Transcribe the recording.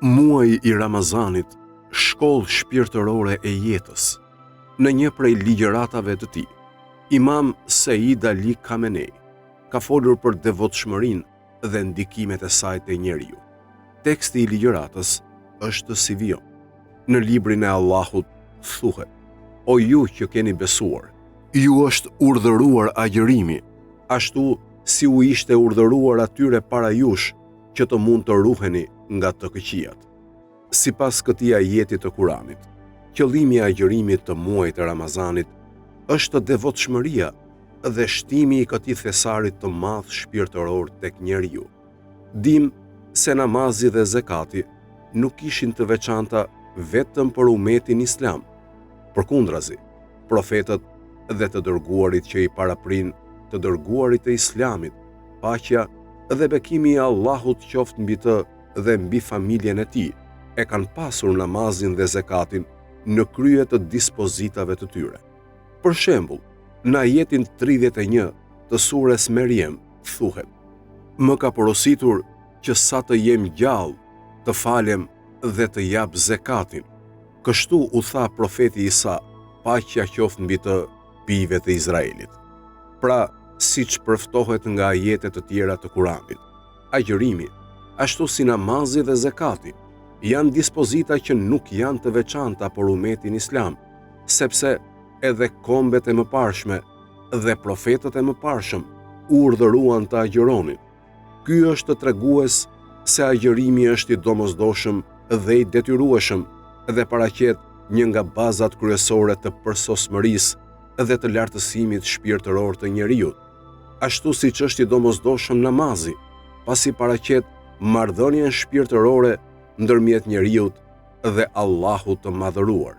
Muaji i Ramazanit, shkollë shpirtërore e jetës. Në një prej ligjëratave të tij, Imam Said Ali Khamenei ka folur për devotshmërinë dhe ndikimet e saj te njeriu. Teksti i ligjëratës është si vjon. Në librin e Allahut thuhet: O ju që keni besuar, ju është urdhëruar agjërimi, ashtu si u ishte urdhëruar atyre para jush që të mund të ruheni nga të këqijat. Sipas këtij ajeti të Kuranit, qëllimi i agjërimit të muajit të Ramazanit është devotshmëria dhe shtimi i këtij thesarit të madh shpirtëror tek njeriu. Dim se namazi dhe zakati nuk ishin të veçanta vetëm për umetin islam. Përkundrazi, profetët dhe të dërguarit që i paraprin të dërguarit e islamit, paqja dhe bekimi i Allahut qoftë mbi të dhe mbi familjen e tij, e kanë pasur namazin dhe zakatin në krye të dispozitave të tyre. Për shembull, në ajetin 31 të sures Meriem thuhet: Më ka porositur që sa të jem gjallë, të falem dhe të jap zakatin. Kështu u tha profeti Isa, paqja qoftë mbi të bijve të Izraelit. Pra, siç përftohet nga ajete të tjera të Kuranit, agjërimi, ashtu si namazi dhe zakati, janë dispozita që nuk janë të veçanta për umetin islam, sepse edhe kombet e mëparshme dhe profetët e mëparshëm urdhëruan të agjëronin. Ky është tregues se agjërimi është i domosdoshëm dhe i detyrueshëm dhe paraqet një nga bazat kryesore të përsosmërisë dhe të lartësimit shpirtëror të njeriu, ashtu siç është i domosdoshëm namazi, pasi paraqet marrëdhënien shpirtërore ndërmjet njeriut dhe Allahut të madhëruar.